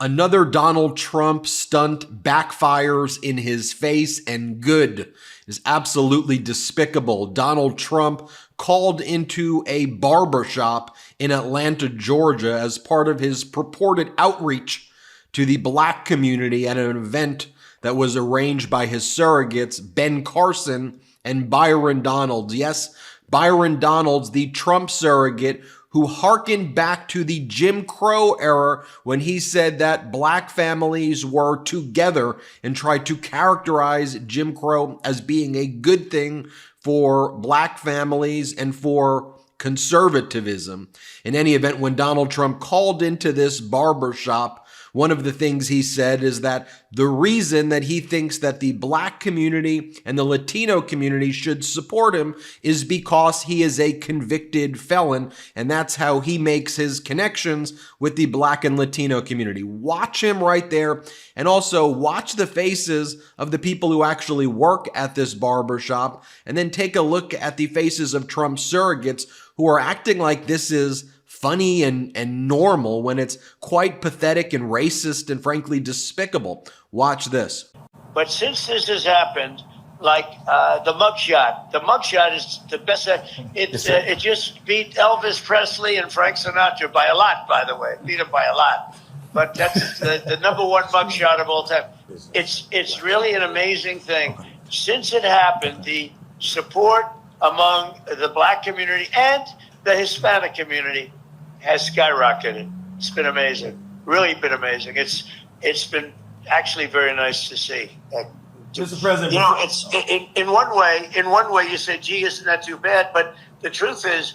Another Donald Trump stunt backfires in his face, and good. It is absolutely despicable. Donald Trump called into a barbershop in Atlanta, Georgia as part of his purported outreach to the black community at an event that was arranged by his surrogates, Ben Carson and Byron Donalds. Yes, Byron Donalds, the Trump surrogate, who hearkened back to the Jim Crow era when he said that black families were together and tried to characterize Jim Crow as being a good thing for black families and for conservatism. In any event, when Donald Trump called into this barbershop, one of the things he said is that the reason that he thinks that the black community and the Latino community should support him is because he is a convicted felon, and that's how he makes his connections with the black and Latino community. Watch him right there, and also watch the faces of the people who actually work at this barbershop, and then take a look at the faces of Trump's surrogates who are acting like this is funny and normal when it's quite pathetic and racist and frankly despicable. Watch this. But since this has happened, like the mugshot is the best. It just beat Elvis Presley and Frank Sinatra by a lot, by the way. Beat him by a lot. But that's the number one mugshot of all time. It's really an amazing thing. Since it happened, the support among the black community and the Hispanic community has skyrocketed. It's been amazing. Really been amazing. It's been actually very nice to see. Mr. President, you know, it's in one way you say, gee, isn't that too bad? But the truth is,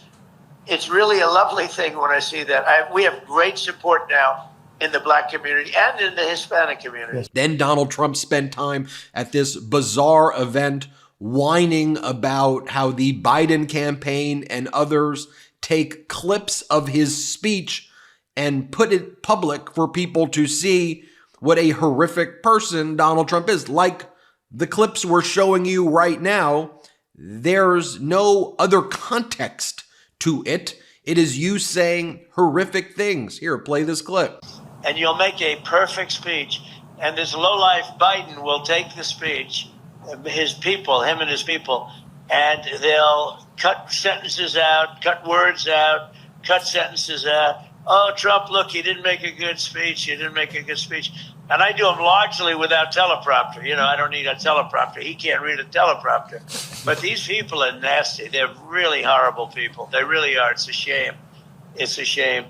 it's really a lovely thing when I see that. We have great support now in the black community and in the Hispanic community. Yes. Then Donald Trump spent time at this bizarre event whining about how the Biden campaign and others take clips of his speech and put it public for people to see what a horrific person Donald Trump is. Like the clips we're showing you right now, there's no other context to it. It is you saying horrific things. Here, play this clip. And you'll make a perfect speech. And this lowlife Biden will take the speech, his people, him and his people, and they'll cut sentences out, cut words out, cut sentences out. Oh, Trump, look, he didn't make a good speech. He didn't make a good speech. And I do them largely without teleprompter. You know, I don't need a teleprompter. He can't read a teleprompter. But these people are nasty. They're really horrible people. They really are. It's a shame. It's a shame.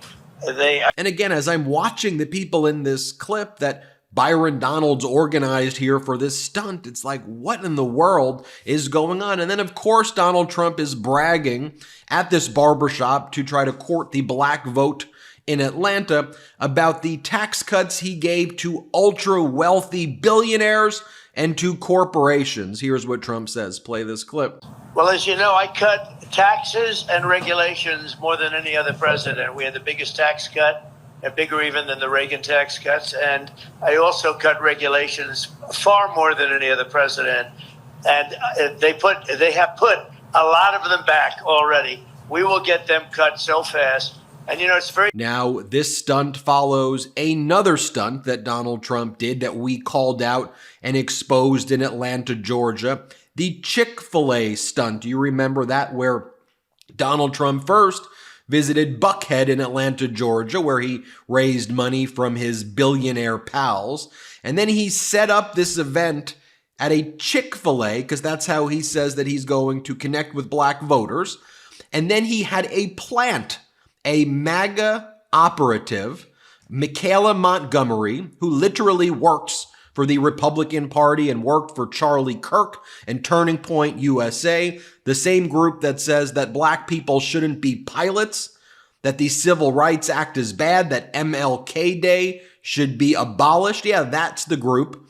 And again, as I'm watching the people in this clip that Byron Donalds organized here for this stunt, it's like, what in the world is going on? And then, of course, Donald Trump is bragging at this barbershop to try to court the black vote in Atlanta about the tax cuts he gave to ultra-wealthy billionaires and to corporations. Here's what Trump says. Play this clip. Well, as you know, I cut taxes and regulations more than any other president. We had the biggest tax cut, bigger even than the Reagan tax cuts. And I also cut regulations far more than any other president. And they have put a lot of them back already. We will get them cut so fast. And, you know, it's very... Now, this stunt follows another stunt that Donald Trump did that we called out and exposed in Atlanta, Georgia. The Chick-fil-A stunt. You remember that, where Donald Trump first visited Buckhead in Atlanta, Georgia, where he raised money from his billionaire pals. And then he set up this event at a Chick-fil-A, because that's how he says that he's going to connect with black voters. And then he had a plant, a MAGA operative, Michaela Montgomery, who literally works for the Republican Party and worked for Charlie Kirk and Turning Point USA, the same group that says that black people shouldn't be pilots, that the Civil Rights Act is bad, that MLK Day should be abolished. Yeah, that's the group.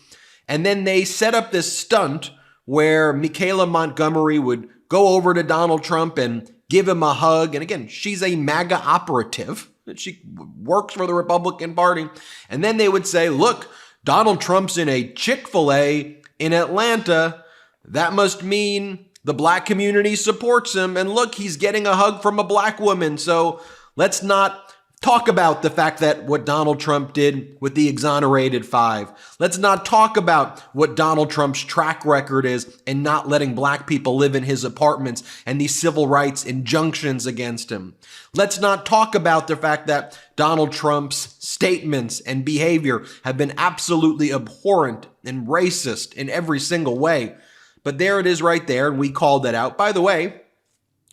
And then they set up this stunt where Michaela Montgomery would go over to Donald Trump and give him a hug. And again, she's a MAGA operative. She works for the Republican Party. And then they would say, look, Donald Trump's in a Chick-fil-A in Atlanta. That must mean the black community supports him. And look, he's getting a hug from a black woman. So let's not talk about the fact that what Donald Trump did with the exonerated 5. Let's not talk about what Donald Trump's track record is in not letting black people live in his apartments and these civil rights injunctions against him. Let's not talk about the fact that Donald Trump's statements and behavior have been absolutely abhorrent and racist in every single way. But there it is right there, and we called that out. By the way,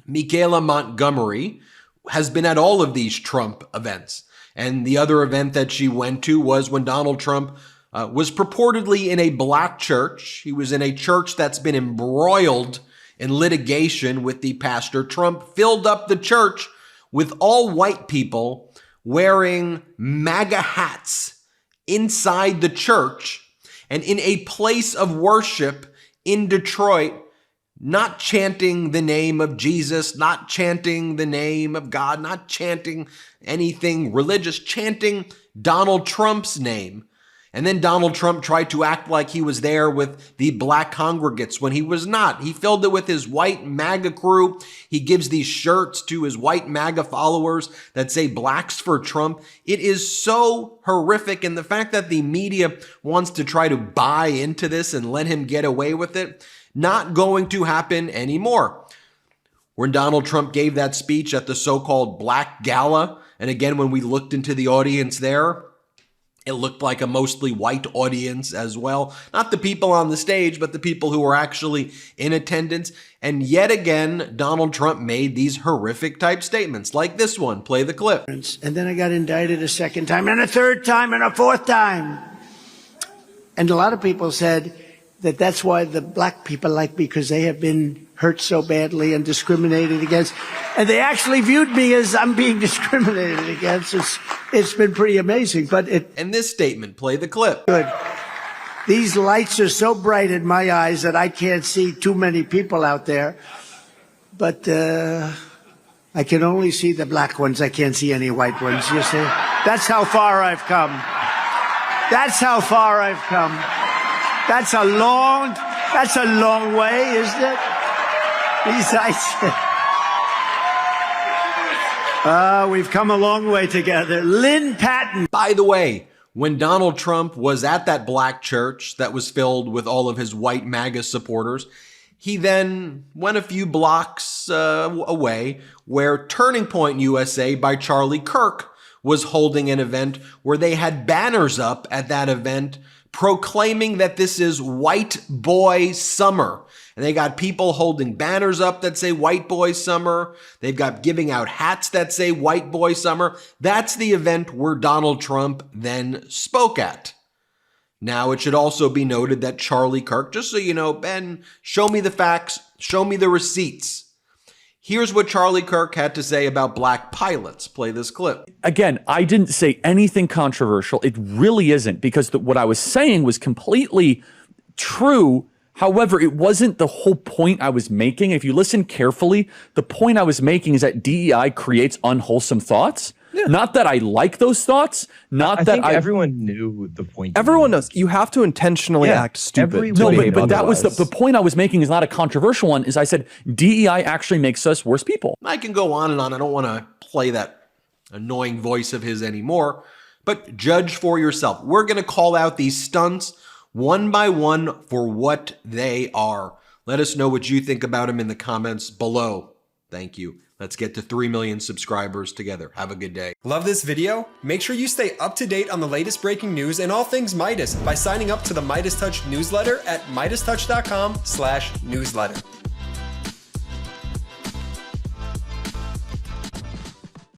Michaela Montgomery has been at all of these Trump events. And the other event that she went to was when Donald Trump was purportedly in a black church. He was in a church that's been embroiled in litigation with the pastor. Trump filled up the church with all white people wearing MAGA hats inside the church and in a place of worship in Detroit, not chanting the name of Jesus, not chanting the name of God, not chanting anything religious, chanting Donald Trump's name. And then Donald Trump tried to act like he was there with the black congregates when he was not. He filled it with his white MAGA crew. He gives these shirts to his white MAGA followers that say Blacks for Trump. It is so horrific. And the fact that the media wants to try to buy into this and let him get away with it, not going to happen anymore. When Donald Trump gave that speech at the so-called Black Gala, and again, when we looked into the audience there, it looked like a mostly white audience as well. Not the people on the stage, but the people who were actually in attendance. And yet again, Donald Trump made these horrific type statements like this one. Play the clip. And then I got indicted a second time and a third time and a fourth time. And a lot of people said that that's why the black people like me, because they have been hurt so badly and discriminated against. And they actually viewed me as I'm being discriminated against. It's been pretty amazing. And this statement, play the clip. Good. These lights are so bright in my eyes that I can't see too many people out there. But I can only see the black ones. I can't see any white ones, you see. That's how far I've come. That's how far I've come. That's a long way, isn't it? These we've come a long way together. Lynn Patton. By the way, when Donald Trump was at that black church that was filled with all of his white MAGA supporters, he then went a few blocks away where Turning Point USA by Charlie Kirk was holding an event where they had banners up at that event proclaiming that this is White Boy Summer. And they got people holding banners up that say White Boy Summer. They've got giving out hats that say White Boy Summer. That's the event where Donald Trump then spoke at. Now, it should also be noted that Charlie Kirk, just so you know, Ben, show me the facts, show me the receipts. Here's what Charlie Kirk had to say about black pilots. Play this clip. Again, I didn't say anything controversial. It really isn't, because what I was saying was completely true. However, it wasn't the whole point I was making. If you listen carefully, the point I was making is that DEI creates unwholesome thoughts. Yeah. Not that I like those thoughts. I think everyone knew the point. Everyone knows. You have to intentionally act stupid. No, but that was the point I was making is not a controversial one. Is I said DEI actually makes us worse people. I can go on and on. I don't want to play that annoying voice of his anymore. But judge for yourself. We're going to call out these stunts one by one for what they are. Let us know what you think about them in the comments below. Thank you. Let's get to 3 million subscribers together. Have a good day. Love this video? Make sure you stay up to date on the latest breaking news and all things Midas by signing up to the MeidasTouch newsletter at MeidasTouch.com/newsletter.